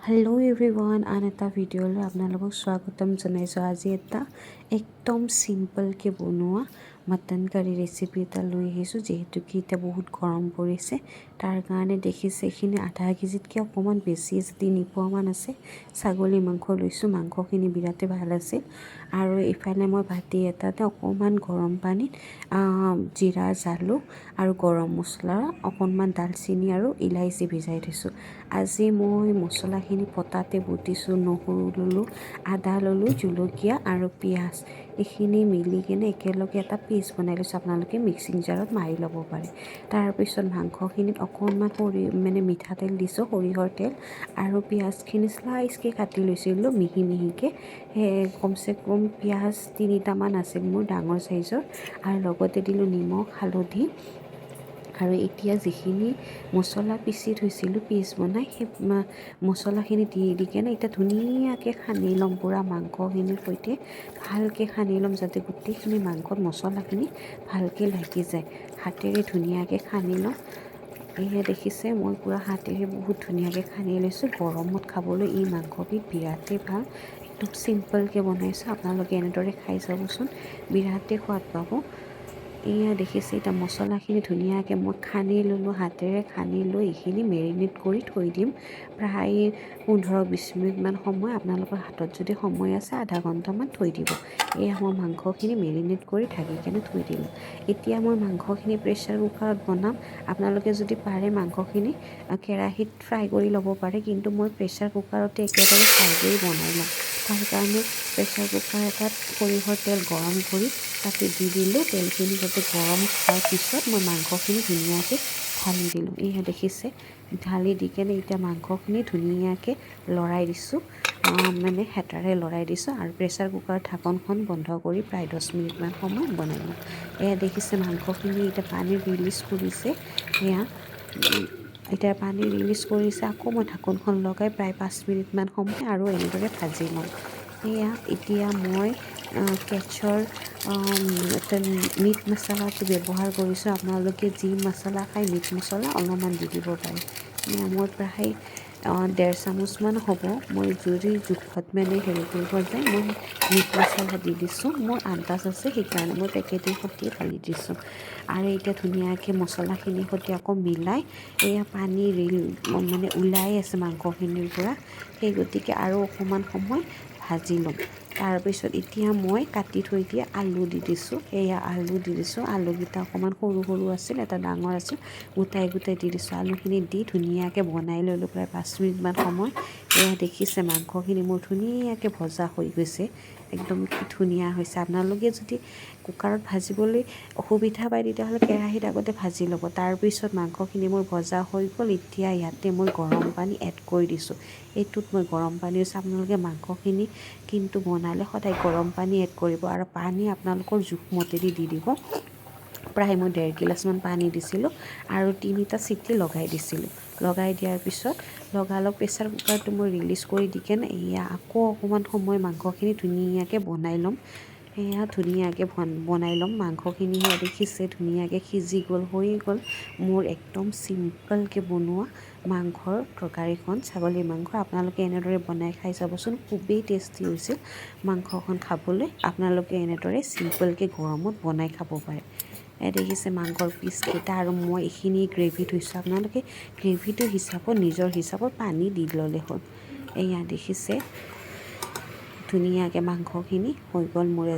Hello' everyone, আন এটা ভিডিঅ'লৈ আপোনালোকক স্বাগতম জনাইছোঁ। আজি এটা একদম চিম্পলকৈ বনোৱা মটন কাৰী ৰেচিপি এটা লৈ আহিছোঁ। যিহেতু কি এতিয়া বহুত গৰম পৰিছে, তাৰ কাৰণে দেখিছে এইখিনি আধা কেজিতকৈ অকণমান বেছি আছে, 3 পোৱামান আছে ছাগলী মাংস লৈছোঁ। মাংসখিনি বিৰাটেই ভাল আছিল। আৰু ইফালে মই বাতি এটাতে অকণমান গৰম পানীত জিৰা, জালুক আৰু গৰম মছলা, অকণমান দালচিনি আৰু ইলাইচি ভিজাই থৈছোঁ। আজি মই মছলাখিনি পটাতে বটিছোঁ। নহৰু ল'লোঁ, আদা ল'লোঁ, জলকীয়া আৰু পিঁয়াজ এইখিনি মিলি কিনে একেলগে এটা পেষ্ট বনাই লৈছোঁ। আপোনালোকে মিক্সিং জাৰত মাৰি ল'ব পাৰে। তাৰপিছত মাংসখিনিত অকণমান মিঠাতেল দিছোঁ, সৰিয়হৰ তেল, আৰু পিঁয়াজখিনি স্লাইচকৈ কাটি লৈছিলোঁ মিহি মিহিকৈ। কমচে কম পিঁয়াজ 3টামান আছিল মোৰ, ডাঙৰ চাইজৰ। আৰু লগতে দিলোঁ নিমখ, হালধি। আৰু এতিয়া যিখিনি মছলা পিচি থৈছিলোঁ পেষ্ট বনাই, সেই মছলাখিনি দি কেনে এতিয়া ধুনীয়াকৈ সানি ল'ম। পূৰা মাংসখিনিৰ সৈতে ভালকৈ সানি ল'ম, যাতে গোটেইখিনি মাংসত মছলাখিনি ভালকৈ লাগি যায়। হাতেৰে ধুনীয়াকৈ সানি ল'ম। এয়া দেখিছে মই পূৰা হাতেৰে বহুত ধুনীয়াকৈ সানি লৈছোঁ। গৰমত খাবলৈ এই মাংসবিধ বিৰাটেই ভাল। একদম চিম্পলকৈ বনাইছোঁ। আপোনালোকে এনেদৰে খাই চাবচোন, বিৰাটেই সোৱাদ পাব। এয়া দেখিছে এতিয়া মছলাখিনি ধুনীয়াকৈ মই সানি ল'লোঁ, হাতেৰে সানি লৈ এইখিনি মেৰিনেট কৰি থৈ দিম প্ৰায় 15-20 মিনিটমান সময়। আপোনালোকৰ হাতত যদি সময় আছে আধা ঘণ্টামান থৈ দিব। এয়া মই মাংসখিনি মেৰিনেট কৰি ঢাকি কেনে থৈ দিলোঁ। এতিয়া মই মাংসখিনি প্ৰেছাৰ কুকাৰত বনাম। আপোনালোকে যদি পাৰে মাংসখিনি কেৰাহীত ফ্ৰাই কৰি ল'ব পাৰে, কিন্তু মই প্ৰেছাৰ কুকাৰতে একেবাৰে ফ্ৰাই কৰি বনাই ল'ম। তাৰ কাৰণে প্ৰেছাৰ কুকাৰ এটাত সৰিয়হৰ তেল গৰম কৰি তাতে দি দিলোঁ। তেলখিনি যাতে গৰম হোৱাৰ পিছত মই মাংসখিনি ধুনীয়াকৈ ঢালি দিলোঁ। এয়া দেখিছে ঢালি দি কেনে এতিয়া মাংসখিনি ধুনীয়াকৈ লৰাই দিছোঁ, হেতাৰে লৰাই দিছোঁ। আৰু প্ৰেছাৰ কুকাৰৰ ঢাকনখন বন্ধ কৰি প্ৰায় 10 মিনিটমান সময় বনাই লওঁ। এয়া দেখিছে মাংসখিনি এতিয়া পানী ৰিলিজ কৰিছে। এতিয়া পানী ৰিলিজ কৰিছে। আকৌ মই ঢাকনখন লগাই প্ৰায় 5 মিনিটমান সময় আৰু এনেদৰে ভাজি লওঁ। এয়া এতিয়া মই কেটচৰ মিট মছলাটো ব্যৱহাৰ কৰিছোঁ। আপোনালোকে যি মছলা খায় মিট মছলা অলপমান দি দিব পাৰে। মই প্ৰায় 1.5 চামুচমান হ'ব। মই যদি জোখত হেৰি কৰিব যায়, মই মিট মছলা দি দিছোঁ। মোৰ আন্দাজ আছে, সেইকাৰণে মই পেকেটিৰ সৈতে ঢালি দিছোঁ। আৰু এতিয়া ধুনীয়াকৈ মছলাখিনিৰ সৈতে আকৌ মিলাই এয়া পানী ওলাই আছে মাংসখিনিৰ পৰা। সেই গতিকে আৰু অকণমান সময় ভাজি ল'ম। তাৰপিছত এতিয়া মই কাটি থৈ দিয়া আলু দি দিছোঁ। এয়া আলু দি দিছোঁ। আলুকেইটা অকণমান সৰু সৰু আছিল, এটা ডাঙৰ আছিল, গোটাই গোটাই দি দিছোঁ। আলুখিনি দি ধুনীয়াকৈ বনাই ল'লোঁ প্ৰায় 5 মিনিটমান সময়। এয়া দেখিছে মাংসখিনি মোৰ ধুনীয়াকৈ ভজা হৈ গৈছে। একদম কি ধুনীয়া হৈছে। আপোনালোকে যদি কুকাৰত ভাজিবলৈ অসুবিধা পায়, তেতিয়াহ'লে কেৰাহীত আগতে ভাজি ল'ব। তাৰপিছত মাংসখিনি মোৰ ভজা হৈ গ'ল। এতিয়া ইয়াতে মই গৰম পানী এড কৰি দিছোঁ। এইটোত মই গৰম পানী দিছোঁ। আপোনালোকে মাংসখিনি কিন্তু বনালে সদায় গৰম পানী এড কৰিব, আৰু পানী আপোনালোকৰ জোখমতে দি দিব। প্ৰায় মই 1.5 গিলাচমান পানী দিছিলোঁ আৰু 3টা চিটি লগাই দিছিলোঁ। লগাই দিয়াৰ পিছত লগালগ প্ৰেছাৰ কুকাৰটো মই ৰিলিজ কৰি দি কেনে এয়া আকৌ অকণমান সময় মাংসখিনি ধুনীয়াকৈ বনাই ল'ম। এয়া ধুনীয়াকৈ বনাই ল'ম। মাংসখিনি দেখিছে ধুনীয়াকৈ সিজি গ'ল, হৈ গ'ল মোৰ একদম চিম্পলকৈ বনোৱা মাংসৰ তৰকাৰীখন, ছাগলী মাংস। আপোনালোকে এনেদৰে বনাই খাই চাবচোন, খুবেই টেষ্টি হৈছিল মাংসখন খাবলৈ। আপোনালোকে এনেদৰে চিম্পলকৈ গৰমত বনাই খাব পাৰে। দেখিছে মাংসৰ পিচকেইটা, আৰু মই এইখিনি গ্ৰেভি থৈছোঁ। আপোনালোকে গ্ৰেভিটো হিচাপত নিজৰ হিচাপত পানী দি ল'লে হ'ল। এয়া দেখিছে ধুনীয়াকৈ মাংসখিনি হৈ গ'ল মোৰ।